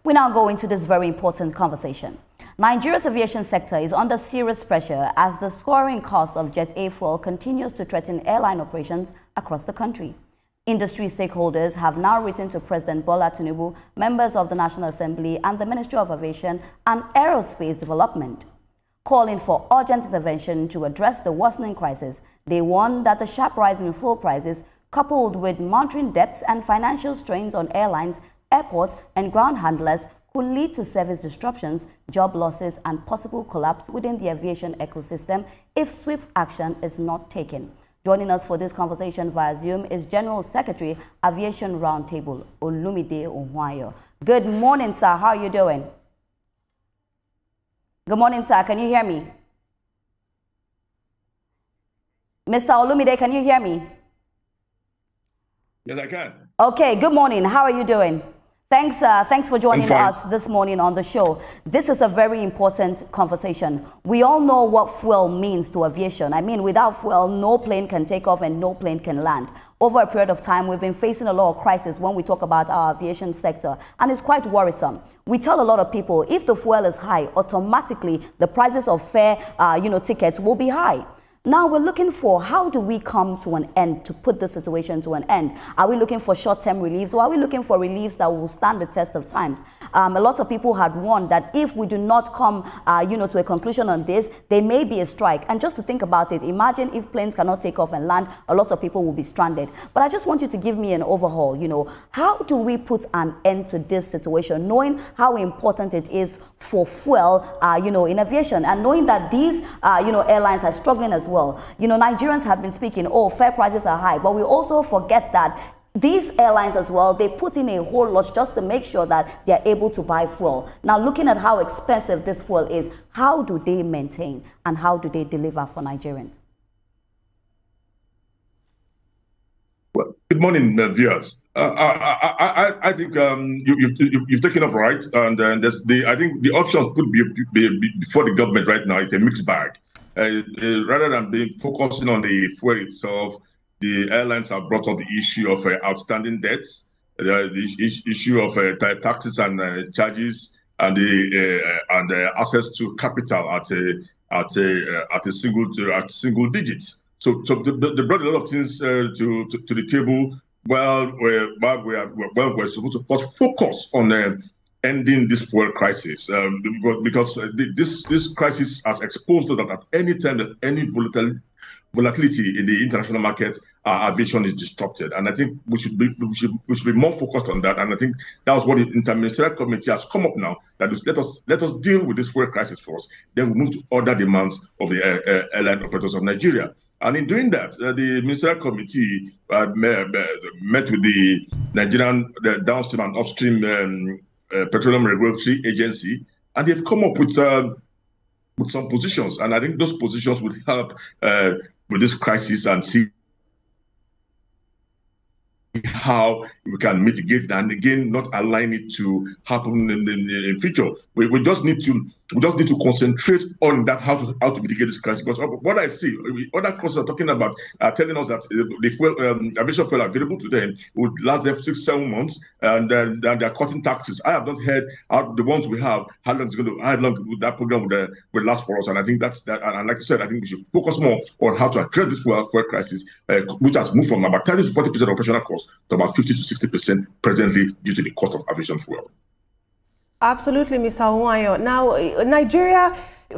We now go into this very important conversation. Nigeria's aviation sector is under serious pressure as the soaring cost of jet A fuel continues to threaten airline operations across the country. Industry stakeholders have now written to President Bola Tinubu, members of the National Assembly and the Ministry of Aviation and Aerospace Development, calling for urgent intervention to address the worsening crisis. They warn that the sharp rise in fuel prices, coupled with mounting debts and financial strains on airlines, airports and ground handlers, could lead to service disruptions, job losses and possible collapse within the aviation ecosystem if swift action is not taken. Joining us for this conversation via Zoom is General Secretary, Aviation Roundtable, Olumide Ohunayo. Good morning, sir. How are you doing? Good morning, sir. Can you hear me? Mr. Olumide, can you hear me? Yes, I can. Okay, good morning. How are you doing? Thanks for joining us this morning on the show. This is a very important conversation. We all know what fuel means to aviation. I mean, without fuel, no plane can take off and no plane can land. Over a period of time, we've been facing a lot of crisis when we talk about our aviation sector, and it's quite worrisome. We tell a lot of people, if the fuel is high, automatically the prices of fare, tickets will be high. Now we're looking for how do we come to an end, to put the situation to an end. Are we looking for short-term reliefs, or are we looking for reliefs that will stand the test of times? A lot of people had warned that if we do not come to a conclusion on this, there may be a strike. And just to think about it, imagine if planes cannot take off and land, a lot of people will be stranded. But I just want you to give me an overhaul. How do we put an end to this situation, knowing how important it is for fuel in aviation, and knowing that these airlines are struggling as well. Nigerians have been speaking, fare prices are high, but we also forget that these airlines as well, they put in a whole lot just to make sure that they're able to buy fuel. Now, looking at how expensive this fuel is, how do they maintain and how do they deliver for Nigerians? Well, good morning, viewers. I think you've taken off right, and I think the options could be before the government right now. It's a mixed bag. Rather than focusing on the fuel itself, the airlines have brought up the issue of outstanding debts, the issue of taxes and charges, and the access to capital at a single digit. So they brought a lot of things to the table. We're supposed to first focus on ending this fuel crisis, because this crisis has exposed us that at any time that any volatility in the international market, aviation is disrupted, and I think we should be more focused on that. And I think that was what the Interministerial Committee has come up now. That is, let us deal with this fuel crisis first, then we move to other demands of the airline operators of Nigeria. And in doing that, the Ministerial Committee met with the Nigerian downstream and upstream Petroleum Regulatory Agency, and they've come up with some positions, and I think those positions would help with this crisis and see how we can mitigate it, and again not allowing it to happen in the future. We just need to concentrate on that, how to mitigate this crisis. Because what I see, other countries are talking about telling us that the fuel, aviation fuel available to them would last them 6-7 months, and then they're cutting taxes. I have not heard the ones we have how long that program would last for us. And I think that's that. And like you said, I think we should focus more on how to address this fuel crisis, which has moved from about 30 to 40% operational cost to about 50 to 60% presently due to the cost of aviation fuel. Absolutely, Mr. Ohunayo. Now, Nigeria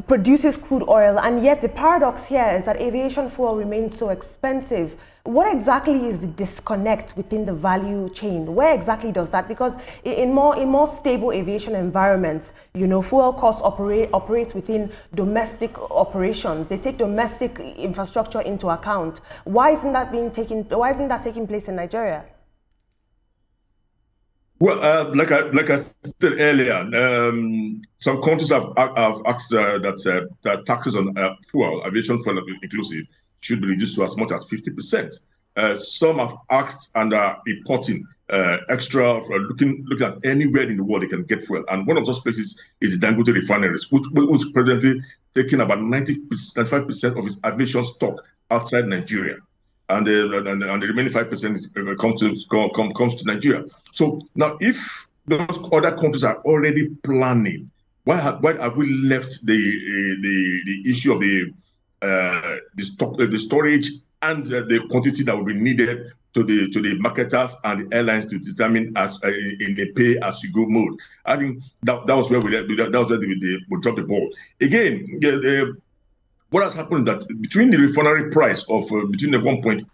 produces crude oil, and yet the paradox here is that aviation fuel remains so expensive. What exactly is the disconnect within the value chain? Where exactly does that? Because in more stable aviation environments, fuel costs operate within domestic operations. They take domestic infrastructure into account. Why isn't that taking place in Nigeria? Well, like I said earlier, some countries have asked that taxes on fuel, aviation fuel inclusive, should be reduced to as much as 50%. Some have asked and are importing extra, looking at anywhere in the world they can get fuel. And one of those places is the Dangote refineries, which is presently taking about 95% of its aviation stock outside Nigeria. And the remaining 5% comes to Nigeria. So now, if those other countries are already planning. Why have we left the issue of the storage and the quantity that will be needed to the marketers and the airlines to determine as in the pay-as-you-go mode? I think that was where we dropped the ball. Again, what has happened is that between the refinery price of between the 1.8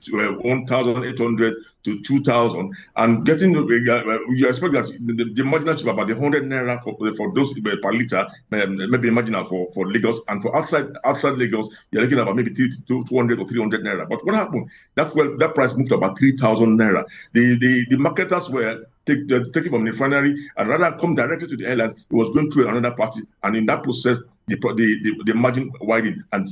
to 1,800 to 2,000, and getting you expect that the marginal ship about 100 naira for those per liter, maybe marginal for Lagos, and for outside Lagos, you're looking at about maybe 200 or 300 naira. But what happened? That price moved to about 3,000 naira. The marketers were taking from the refinery and rather come directly to the airlines. It was going through another party, and in that process, the margin widened, and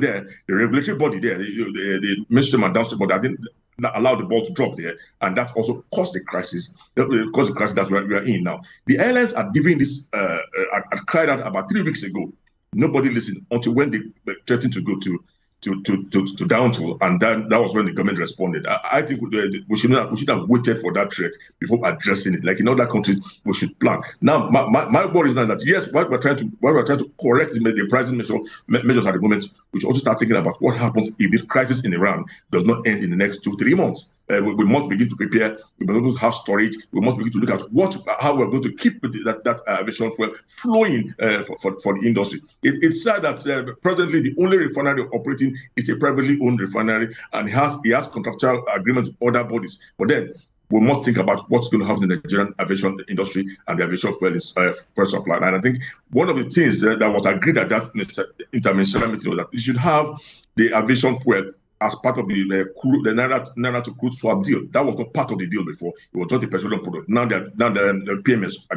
there the regulatory body there, the midstream and downstream body, I think that allowed the ball to drop there, and that also caused the crisis. That we are in now. The airlines are giving this. I cried out about 3 weeks ago. Nobody listened until when they threatened to go to down tool, and that was when the government responded. I think we should have waited for that threat before addressing it. Like in other countries, we should plan. Now, my worry is now that yes, while we're trying to correct the pricing measures at the moment, we should also start thinking about what happens if this crisis in Iran does not end in the next 2-3 months. We must begin to prepare. We must have storage. We must begin to look at how we're going to keep that aviation fuel flowing for the industry. It's sad that presently the only refinery operating is a privately owned refinery, and he has contractual agreements with other bodies. But then we must think about what's going to happen in the Nigerian aviation industry and the aviation fuel supply. And I think one of the things that was agreed at that interministerial meeting was that you should have the aviation fuel as part of the Naira to crude swap deal. That was not part of the deal before. It was just the petroleum product. Now the PMS,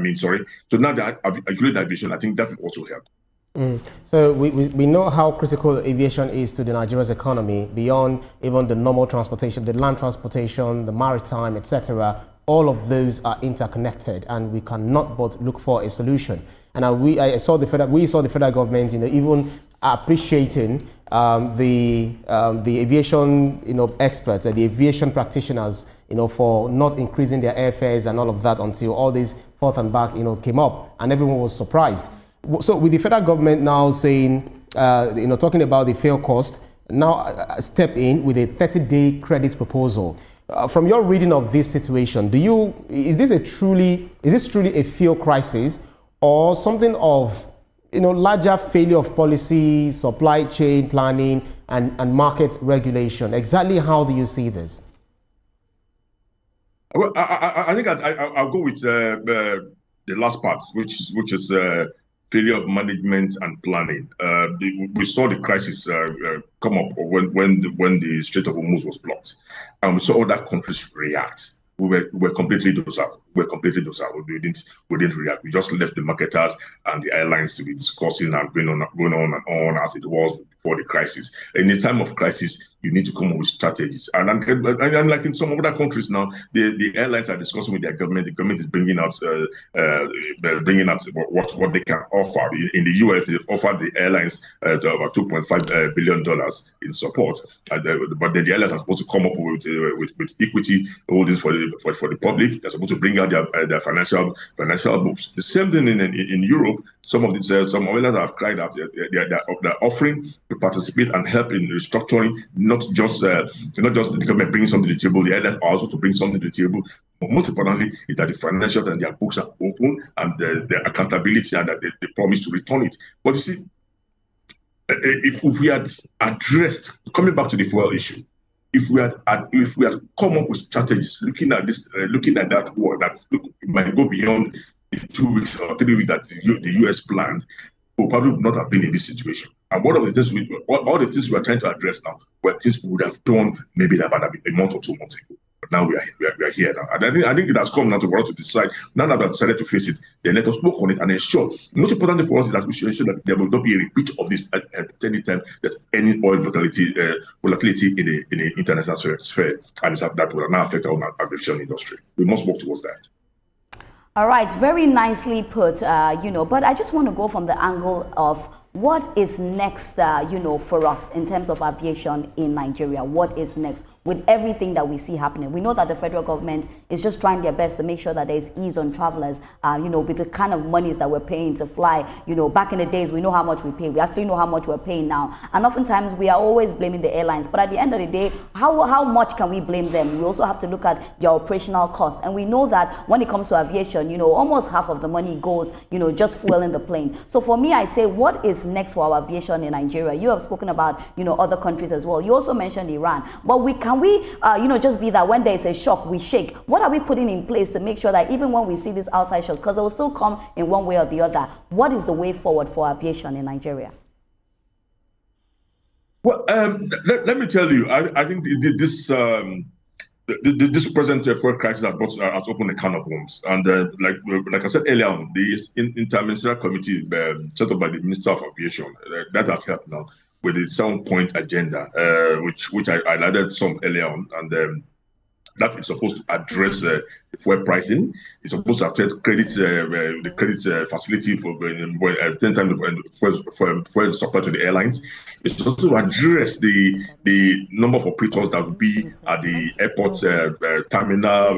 So now they have included aviation. I think that will also help. So we know how critical aviation is to the Nigeria's economy, beyond even the normal transportation, the land transportation, the maritime, etc. All of those are interconnected, and we cannot but look for a solution. And we saw the federal government, even appreciating the aviation, experts and the aviation practitioners, for not increasing their airfares and all of that until all this forth and back, came up, and everyone was surprised. So with the federal government now saying, talking about the fuel cost, now step in with a 30-day credit proposal. From your reading of this situation, is this truly a fuel crisis, or something of larger failure of policy, supply chain planning, and market regulation? Exactly how do you see this? Well, I think I'll go with the last part, which is failure of management and planning. We saw the crisis come up when the Strait of Hormuz was blocked, and we saw other countries react. We were completely docile. We didn't react. We just left the marketers and the airlines to be discussing and going on and on as it was before the crisis. In a time of crisis, you need to come up with strategies. And like in some other countries now, the airlines are discussing with their government. The government is bringing out what they can offer. In the US, they've offered the airlines about $2.5 billion in support. But then the airlines are supposed to come up with equity holdings for the public. They're supposed to bring out their financial books. The same thing in Europe. Some airlines have cried out. They're offering to participate and help in restructuring. Not just the government bringing something to the table. The airlines are also to bring something to the table. But most importantly, is that the financials and their books are open, and the accountability, and that they promise to return it. But you see, if we had addressed, coming back to the fuel issue, if we had come up with strategies looking at that war that might go beyond the 2 weeks or 3 weeks that the US planned, we probably would not have been in this situation. And one of the things all the things we are trying to address now were things we would have done maybe about a month or 2 months ago. But now we are here now. And I think it has come now for us to decide. Now that we have decided to face it, then let us work on it and ensure. Most importantly for us is that we should ensure that there will not be a repeat of this at any time there's any oil volatility in the international sphere, and that will now affect our aviation industry. We must work towards that. All right, very nicely put, but I just want to go from the angle of what is next, for us in terms of aviation in Nigeria. What is next? with everything that we see happening. We know that the federal government is just trying their best to make sure that there's ease on travelers, with the kind of monies that we're paying to fly. Back in the days, we know how much we pay. We actually know how much we're paying now. And oftentimes, we are always blaming the airlines. But at the end of the day, how much can we blame them? We also have to look at their operational costs. And we know that when it comes to aviation, almost half of the money goes, just fueling the plane. So for me, I say, what is next for our aviation in Nigeria? You have spoken about, other countries as well. You also mentioned Iran. But can we just be that when there's a shock, we shake? What are we putting in place to make sure that even when we see this outside shock, because they will still come in one way or the other, what is the way forward for aviation in Nigeria? Well, let me tell you, I think this present fuel crisis has opened a can of worms. And like I said earlier on, the interministerial committee set up by the Minister of Aviation, that has helped now with the 7-point agenda, which I highlighted some earlier on. And that is supposed to address fuel pricing. It's supposed to address the credit facility for 10 times fuel supply to the airlines. It's supposed to address the number of operators that will be at the airport terminal,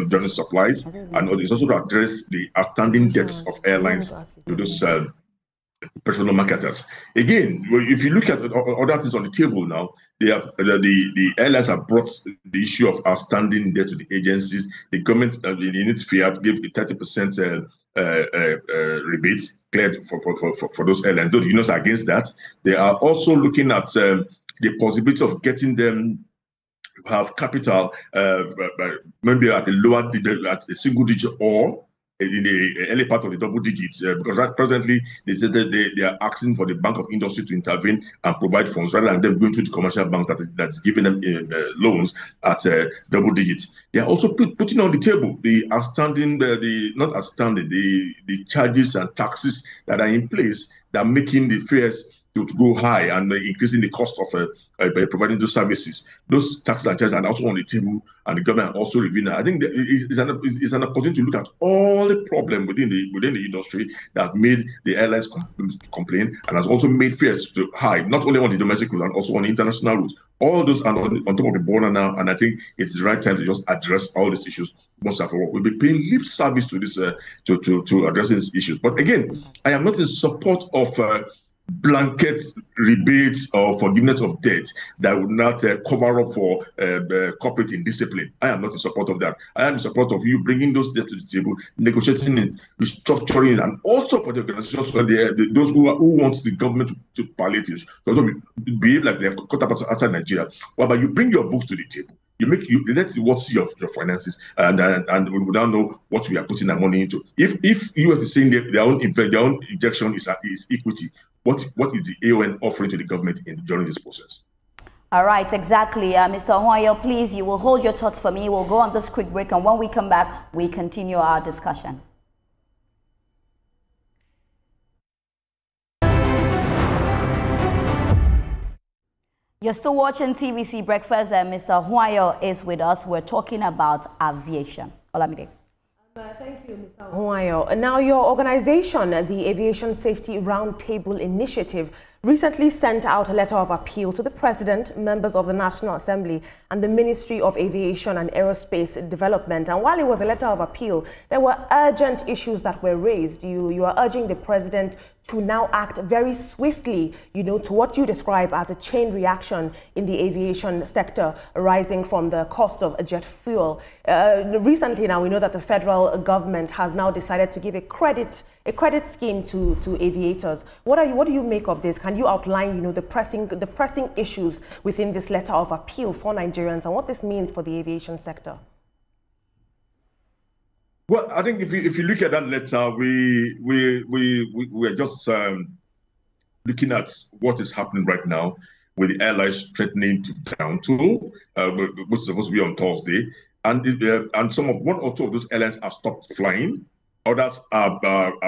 journey supplies, and it's also to address the outstanding debts of airlines to those personal marketers. Again, if you look at other things on the table now, the airlines have brought the issue of outstanding debt to the agencies. The government, the unit Fiat, gave a 30% rebate cleared for those airlines. Though the unions are against that, they are also looking at the possibility of getting them have capital maybe at a single digit or in the early part of the double digits, because presently they said that they are asking for the Bank of Industry to intervene and provide funds rather than them going to the commercial banks that's giving them loans at double digits. They are also putting on the table the outstanding, the charges and taxes that are in place that are making the fares to go high and increasing the cost of providing those services. Those taxes and charges are also on the table, and the government also reviewing. I think it's an opportunity to look at all the problems within the industry that have made the airlines complain and has also made fares to high, not only on the domestic route and also on the international routes. All those are on top of the border now, and I think it's the right time to just address all these issues once and for all. We'll be paying lip service to this to addressing these issues. But again, I am not in support of blanket rebates or forgiveness of debt that would not cover up for corporate indiscipline. I am not in support of that. I am in support of you bringing those debts to the table, negotiating it, restructuring it, and also for the organizations, those who want the government to palliate it, so don't behave like they're cut up outside Nigeria. Well, but you bring your books to the table. You let the world see your finances, and we don't know what we are putting our money into. If you are saying their own injection is equity, what is the AON offering to the government during this process? All right, exactly. Mr. Ohunayo, please, you will hold your thoughts for me. We'll go on this quick break, and when we come back, we continue our discussion. You're still watching TVC Breakfast, and Mr. Ohunayo is with us. We're talking about aviation. Olumide. Thank you, Mr. Ohunayo. Now, your organization, the Aviation Safety Roundtable Initiative, recently sent out a letter of appeal to the President, members of the National Assembly, and the Ministry of Aviation and Aerospace Development. And while it was a letter of appeal, there were urgent issues that were raised. You are urging the President to now act very swiftly, to what you describe as a chain reaction in the aviation sector arising from the cost of jet fuel. Recently now, we know that the federal government has now decided to give a credit scheme to aviators. What do you make of this? Can you outline, the pressing issues within this letter of appeal for Nigerians and what this means for the aviation sector? Well, I think if you look at that letter, we're just looking at what is happening right now with the airlines threatening to down tool, which is supposed to be on Thursday, and one or two of those airlines have stopped flying. Others are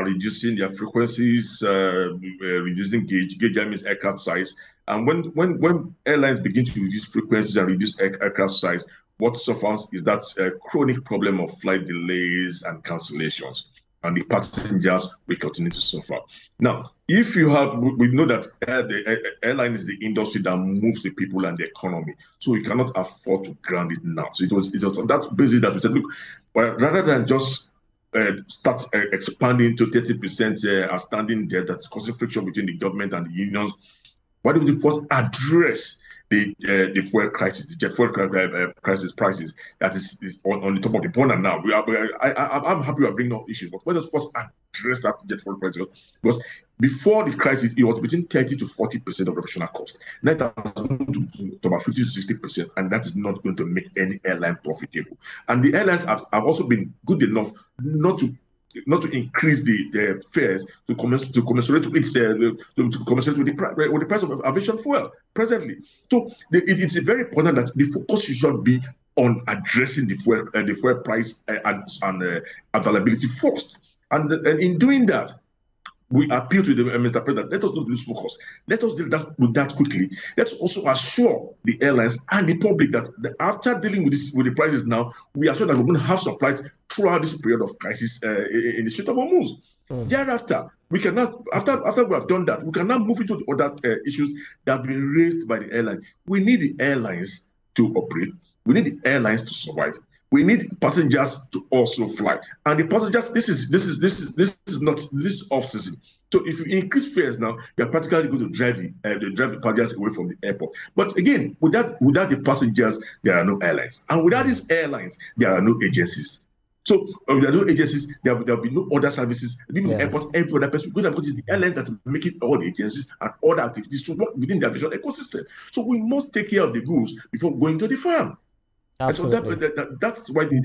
reducing their frequencies, reducing gauge means aircraft size. And when airlines begin to reduce frequencies and reduce aircraft size, what suffers is that chronic problem of flight delays and cancellations. and the passengers will continue to suffer. Now, if you have, we know that the airline is the industry that moves the people and the economy, so we cannot afford to ground it now. So it was on that basis that we said, look, well, rather than just start expanding to 30% outstanding debt that's causing friction between the government and the unions, why don't we first address the fuel crisis, the jet fuel crisis prices that is on the top of the board now? I'm happy we are bringing up issues, but let us first address that jet fuel crisis, because before the crisis, it was between 30 to 40% of operational cost. Now it has moved to about 50 to 60%, and that is not going to make any airline profitable. And the airlines have also been good enough not to increase the fares to commensurate with the price of aviation fuel presently. So it's very important that the focus should be on addressing the fuel price and availability first. And in doing that, we appeal to the Mr. President, let us not lose focus. Let us deal with that quickly. Let's also assure the airlines and the public that after dealing with the prices now, we are sure that we're going to have supplies throughout this period of crisis in the Strait of Hormuz. Thereafter, we cannot, after we have done that, we can now move into the other issues that have been raised by the airline. We need the airlines to operate. We need the airlines to survive. We need passengers to also fly, and the passengers. This is off season. So if you increase fares now, you're practically going to drive the passengers away from the airport. But again, without the passengers, there are no airlines, and without these airlines, there are no agencies. So if there are no agencies, there will be no other services. Even the airport, every other person, because it's the airlines that are making all the agencies and other activities to work within the aviation ecosystem. So we must take care of the goods before going to the farm. Absolutely. And so that's why we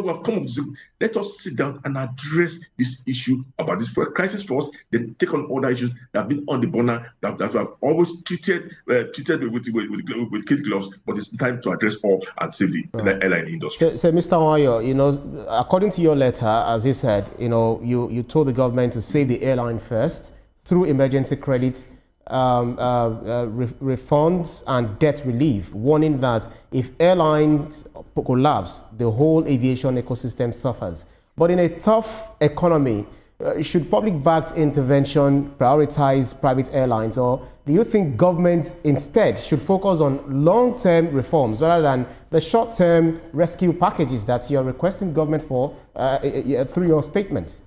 have come up with. Let us sit down and address this issue about this fuel crisis first, then take on other issues that have been on the burner that we have always treated with kid gloves. But it's time to address all and save the airline industry. So, Mr. Ohunayo, according to your letter, as you said, you told the government to save the airline first through emergency credits, refunds and debt relief, warning that if airlines collapse, the whole aviation ecosystem suffers. But in a tough economy, should public-backed intervention prioritize private airlines, or do you think government instead should focus on long-term reforms rather than the short-term rescue packages that you're requesting government for through your statement?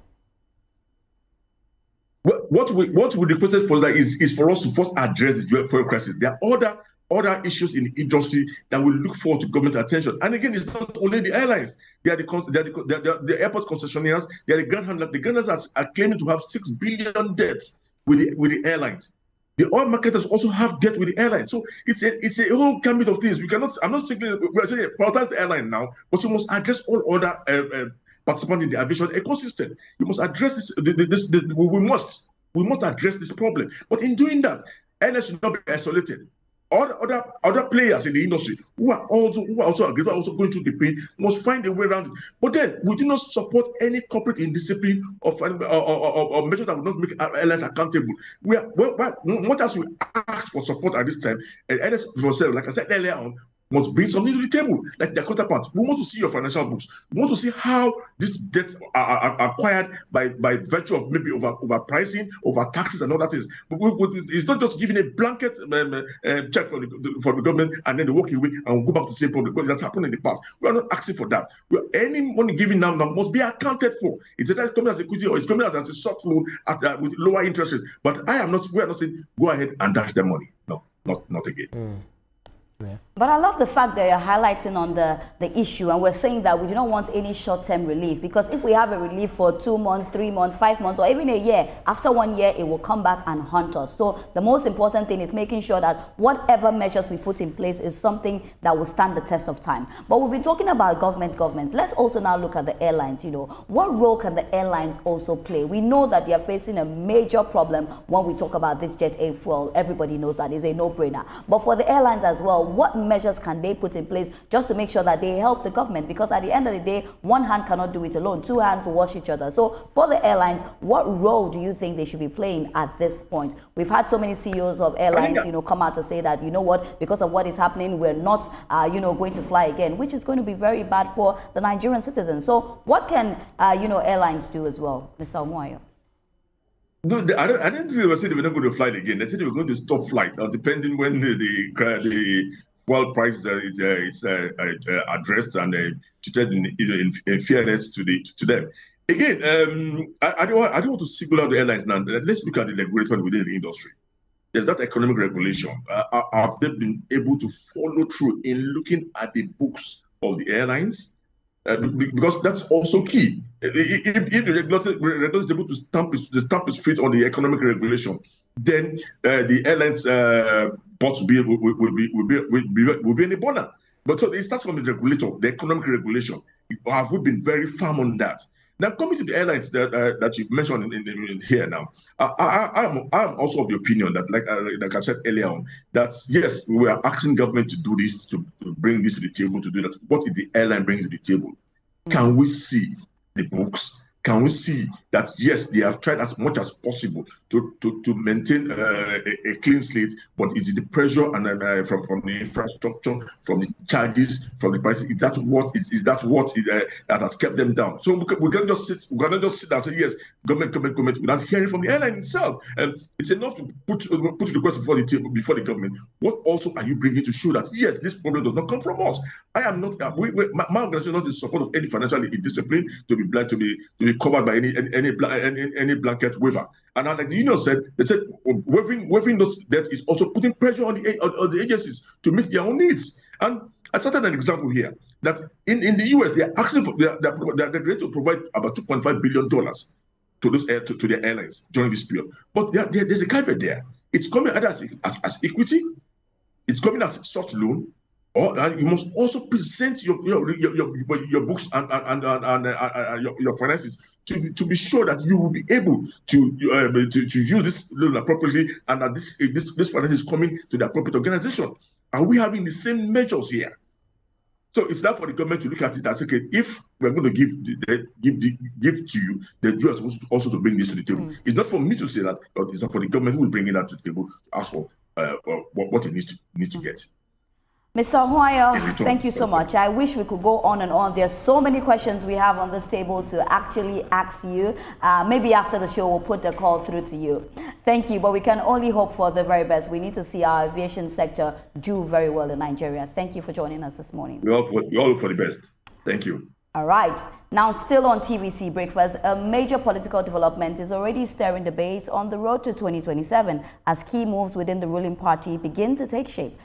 What we requested for that is for us to first address the fuel crisis. There are other issues in the industry that will look forward to government attention. And again, it's not only the airlines. They are the airport concessionaires. They are the ground handlers. The ground handlers are claiming to have 6 billion debts with the airlines. The oil marketers also have debt with the airlines. So it's a whole gamut of things. I'm not saying we're saying prioritize the airline now, but you must address all other participants in the aviation ecosystem. You must address this. We must address this problem. But in doing that, airlines should not be isolated. Other players in the industry who are also going through the pain must find a way around it. But then we do not support any corporate indiscipline or measures that will not make airlines accountable. What else we ask for support at this time? Airlines, like I said earlier on, must bring something to the table, like their counterparts. We want to see your financial books. We want to see how these debts are acquired by virtue of maybe overpricing, over taxes and other things. But it's not just giving a blanket check for the government and then they walk away and we'll go back to the same problem, because that's happened in the past. We are not asking for that. Any money given now must be accounted for. It's either coming as equity or it's coming as a short loan with lower interest rate. But we are not saying go ahead and dash the money. No, not again. Yeah. But I love the fact that you're highlighting on the issue, and we're saying that we do not want any short-term relief, because if we have a relief for 2 months, 3 months, 5 months, or even a year, after 1 year, it will come back and haunt us. So the most important thing is making sure that whatever measures we put in place is something that will stand the test of time. But we've been talking about government. Let's also now look at the airlines. What role can the airlines also play? We know that they are facing a major problem when we talk about this jet fuel. Everybody knows that is a no-brainer. But for the airlines as well, what measures can they put in place just to make sure that they help the government? Because at the end of the day, one hand cannot do it alone. Two hands wash each other. So for the airlines, what role do you think they should be playing at this point? We've had so many CEOs of airlines, come out to say that, you know what, because of what is happening, we're not, going to fly again, which is going to be very bad for the Nigerian citizens. So what can, airlines do as well, Mr. Ohunayo? No, I don't think they were saying they were not going to fly again. They said they were going to stop flight, depending when the fuel price is addressed and treated in fairness to them. Again, I don't want to single out the airlines now. Let's look at the regulation within the industry. There's that economic regulation. Have they been able to follow through in looking at the books of the airlines? Because that's also key. If the regulator is able to stamp its feet on the economic regulation, then the airlines bots will be in a bonnet. But so it starts from the regulator, the economic regulation. Have we been very firm on that? Now, coming to the airlines that you mentioned in here now, I'm also of the opinion that, like I said earlier on, that yes, we are asking government to do this, to bring this to the table, to do that. What is the airline bringing to the table? Can we see the books? Can we see that, yes, they have tried as much as possible to maintain a clean slate, but is it the pressure and from the infrastructure, from the charges, from the prices? Is that what that has kept them down? So we cannot just sit and say, yes, government, without hearing from the airline itself. And it's enough to put the question before the table, before the government. What also are you bringing to show that, yes, this problem does not come from us? I am not. My organization is not in support of any financial discipline to be covered by any blanket waiver. And like the union said, they said waiving those debt is also putting pressure on the agencies to meet their own needs. And I started an example here that in the US they are asking for they're ready to provide about $2.5 billion to their airlines during this period. But there's a caveat there. It's coming either as equity, it's coming as soft loan, and you must also present your books and your finances to be sure that you will be able to use this loan appropriately, and that this finance is coming to the appropriate organization. Are we having the same measures here? So it's not for the government to look at it and say, okay, if we're going to give to you, then you are supposed also to bring this to the table. It's not for me to say that, but it's for the government who will bring it out to the table to ask for what it needs to get. Mr. Ohunayo, thank you so much. I wish we could go on and on. There's so many questions we have on this table to actually ask you. Maybe after the show, we'll put the call through to you. Thank you, but we can only hope for the very best. We need to see our aviation sector do very well in Nigeria. Thank you for joining us this morning. We all look for the best. Thank you. All right. Now, still on TVC Breakfast, a major political development is already stirring debate on the road to 2027 as key moves within the ruling party begin to take shape.